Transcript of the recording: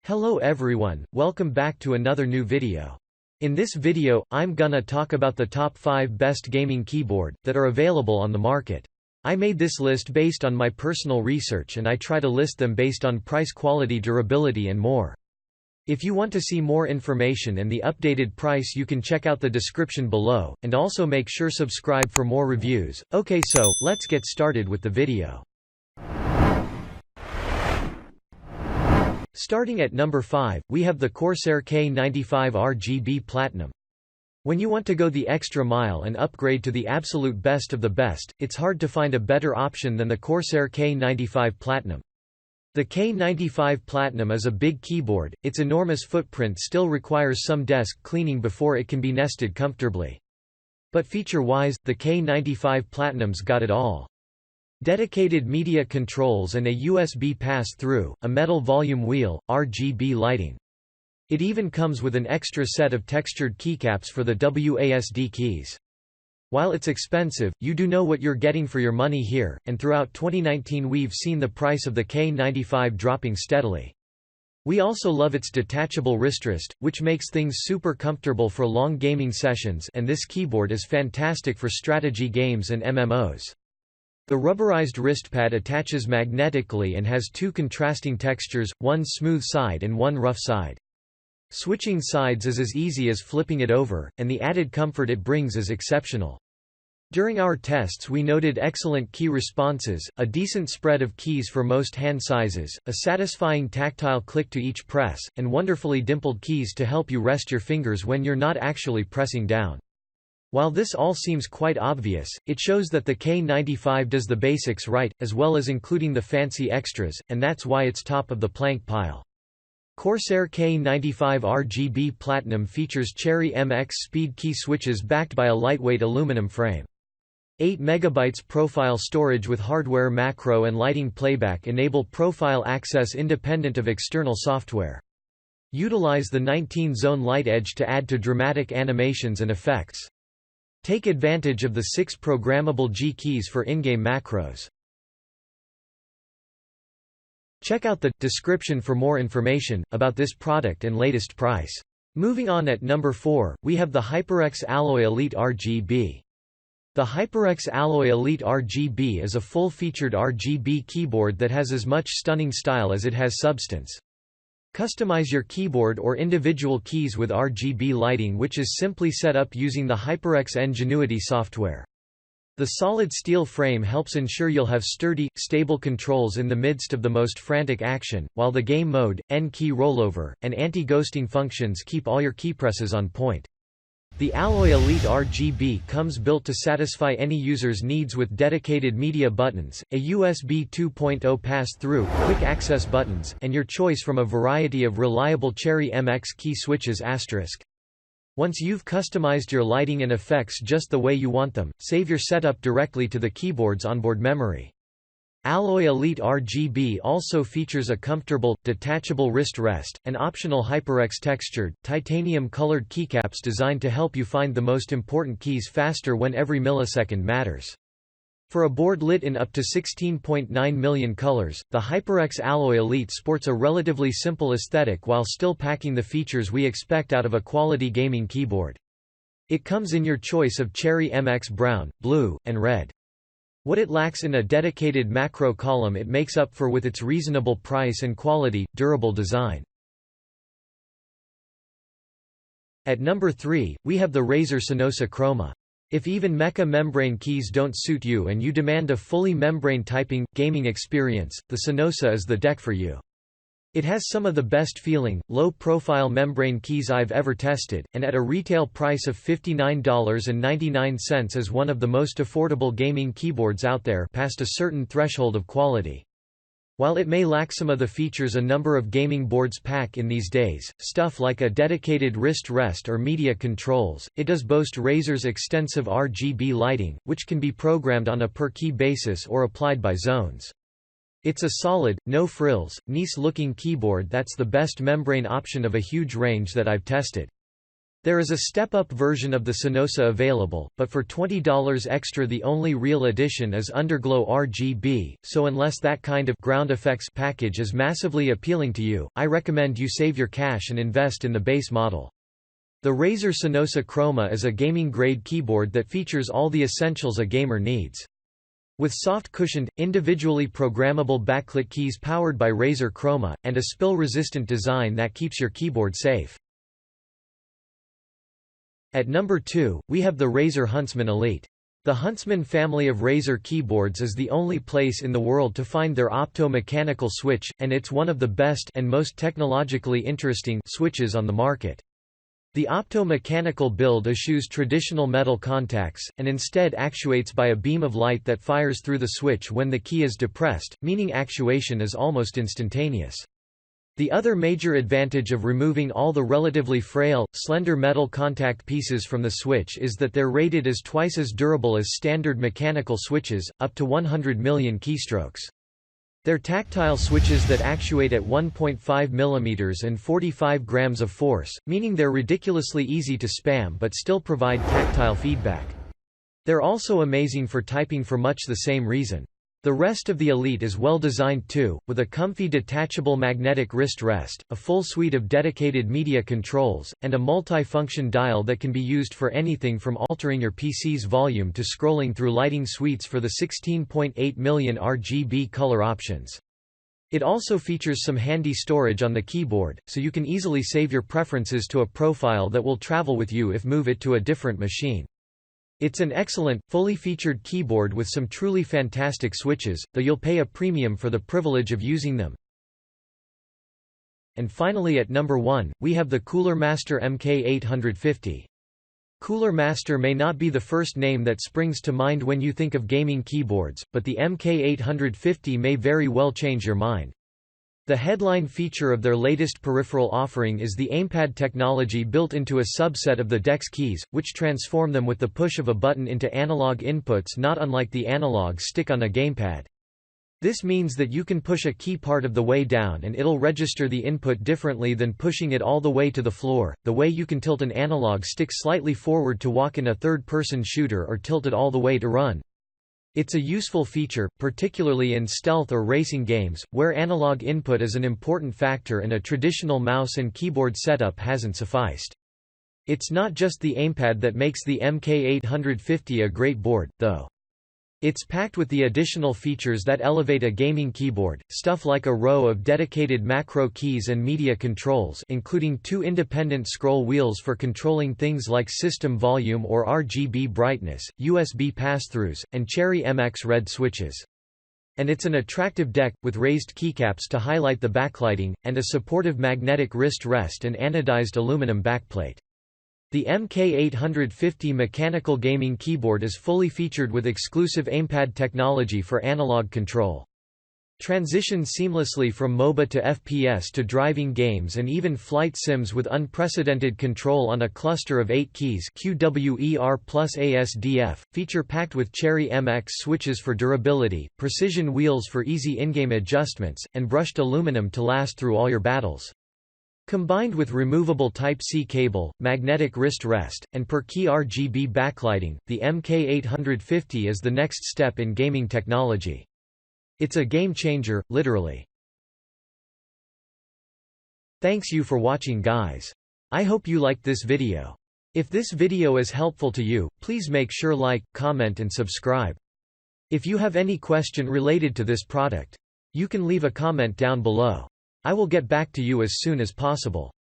Hello everyone, welcome back to another new video. In this video, I'm gonna talk about the top 5 best gaming keyboard that are available on the market. I made this list based on my personal research and I try to list them based on price, quality, durability and more. If you want to see more information and the updated price, you can check out the description below, and also make sure subscribe for more reviews. Okay, so let's get started with the video. Starting at number 5, we have the Corsair K95 RGB Platinum. When you want to go the extra mile and upgrade to the absolute best of the best, it's hard to find a better option than the Corsair K95 Platinum. The K95 Platinum is a big keyboard, its enormous footprint still requires some desk cleaning before it can be nested comfortably. But feature-wise, the K95 Platinum's got it all. Dedicated media controls and a USB pass-through, a metal volume wheel, RGB lighting. It even comes with an extra set of textured keycaps for the WASD keys. While it's expensive, you do know what you're getting for your money here, and throughout 2019 we've seen the price of the K95 dropping steadily. We also love its detachable wrist, which makes things super comfortable for long gaming sessions, and this keyboard is fantastic for strategy games and MMOs. The rubberized wristpad attaches magnetically and has 2 contrasting textures, one smooth side and one rough side. Switching sides is as easy as flipping it over, and the added comfort it brings is exceptional. During our tests we noted excellent key responses, a decent spread of keys for most hand sizes, a satisfying tactile click to each press, and wonderfully dimpled keys to help you rest your fingers when you're not actually pressing down. While this all seems quite obvious, it shows that the K95 does the basics right, as well as including the fancy extras, and that's why it's top of the plank pile. Corsair K95 RGB Platinum features Cherry MX speed key switches backed by a lightweight aluminum frame. 8 MB profile storage with hardware macro and lighting playback enable profile access independent of external software. Utilize the 19-zone light edge to add to dramatic animations and effects. Take advantage of the 6 programmable G keys for in-game macros. Check out the description for more information about this product and latest price. Moving on, at number 4, we have the HyperX Alloy Elite RGB. The HyperX Alloy Elite RGB is a full-featured RGB keyboard that has as much stunning style as it has substance. Customize your keyboard or individual keys with RGB lighting, which is simply set up using the HyperX Ingenuity software. The solid steel frame helps ensure you'll have sturdy, stable controls in the midst of the most frantic action, while the game mode, N-key rollover, and anti-ghosting functions keep all your keypresses on point. The Alloy Elite RGB comes built to satisfy any user's needs with dedicated media buttons, a USB 2.0 pass-through, quick access buttons, and your choice from a variety of reliable Cherry MX key switches. Once you've customized your lighting and effects just the way you want them, save your setup directly to the keyboard's onboard memory. Alloy Elite RGB also features a comfortable, detachable wrist rest, and optional HyperX textured, titanium-colored keycaps designed to help you find the most important keys faster when every millisecond matters. For a board lit in up to 16.9 million colors, the HyperX Alloy Elite sports a relatively simple aesthetic while still packing the features we expect out of a quality gaming keyboard. It comes in your choice of Cherry MX brown, blue, and red. What it lacks in a dedicated macro column it makes up for with its reasonable price and quality, durable design. At number 3, we have the Razer Cynosa Chroma. If even mecha membrane keys don't suit you and you demand a fully membrane typing, gaming experience, the Cynosa is the deck for you. It has some of the best feeling, low-profile membrane keys I've ever tested, and at a retail price of $59.99 is one of the most affordable gaming keyboards out there past a certain threshold of quality. While it may lack some of the features a number of gaming boards pack in these days, stuff like a dedicated wrist rest or media controls, it does boast Razer's extensive RGB lighting, which can be programmed on a per-key basis or applied by zones. It's a solid, no-frills, nice-looking keyboard that's the best membrane option of a huge range that I've tested. There is a step-up version of the Cynosa available, but for $20 extra the only real addition is Underglow RGB, so unless that kind of ground effects package is massively appealing to you, I recommend you save your cash and invest in the base model. The Razer Cynosa Chroma is a gaming-grade keyboard that features all the essentials a gamer needs. With soft-cushioned, individually programmable backlit keys powered by Razer Chroma, and a spill-resistant design that keeps your keyboard safe. At number 2, we have the Razer Huntsman Elite. The Huntsman family of Razer keyboards is the only place in the world to find their opto-mechanical switch, and it's one of the best and most technologically interesting switches on the market. The opto-mechanical build eschews traditional metal contacts, and instead actuates by a beam of light that fires through the switch when the key is depressed, meaning actuation is almost instantaneous. The other major advantage of removing all the relatively frail, slender metal contact pieces from the switch is that they're rated as twice as durable as standard mechanical switches, up to 100 million keystrokes. They're tactile switches that actuate at 1.5 mm and 45 grams of force, meaning they're ridiculously easy to spam but still provide tactile feedback. They're also amazing for typing for much the same reason. The rest of the Elite is well designed too, with a comfy detachable magnetic wrist rest, a full suite of dedicated media controls, and a multi-function dial that can be used for anything from altering your PC's volume to scrolling through lighting suites for the 16.8 million RGB color options. It also features some handy storage on the keyboard, so you can easily save your preferences to a profile that will travel with you if move it to a different machine. It's an excellent, fully featured keyboard with some truly fantastic switches, though you'll pay a premium for the privilege of using them. And finally at number 1, we have the Cooler Master MK850. Cooler Master may not be the first name that springs to mind when you think of gaming keyboards, but the MK850 may very well change your mind. The headline feature of their latest peripheral offering is the aimpad technology built into a subset of the DeX keys, which transform them with the push of a button into analog inputs not unlike the analog stick on a gamepad. This means that you can push a key part of the way down and it'll register the input differently than pushing it all the way to the floor, the way you can tilt an analog stick slightly forward to walk in a third-person shooter or tilt it all the way to run. It's a useful feature, particularly in stealth or racing games, where analog input is an important factor and a traditional mouse and keyboard setup hasn't sufficed. It's not just the aimpad that makes the MK850 a great board, though. It's packed with the additional features that elevate a gaming keyboard, stuff like a row of dedicated macro keys and media controls, including 2 independent scroll wheels for controlling things like system volume or RGB brightness, USB pass-throughs, and Cherry MX red switches. And it's an attractive deck, with raised keycaps to highlight the backlighting, and a supportive magnetic wrist rest and anodized aluminum backplate. The MK850 mechanical gaming keyboard is fully featured with exclusive aimpad technology for analog control. Transition seamlessly from MOBA to FPS to driving games and even flight sims with unprecedented control on a cluster of 8 keys QWER plus ASDF, feature packed with Cherry MX switches for durability, precision wheels for easy in-game adjustments, and brushed aluminum to last through all your battles. Combined with removable Type-C cable, magnetic wrist rest, and per-key RGB backlighting, the MK850 is the next step in gaming technology. It's a game changer, literally. Thanks you for watching guys. I hope you liked this video. If this video is helpful to you, please make sure like, comment and subscribe. If you have any question related to this product, you can leave a comment down below. I will get back to you as soon as possible.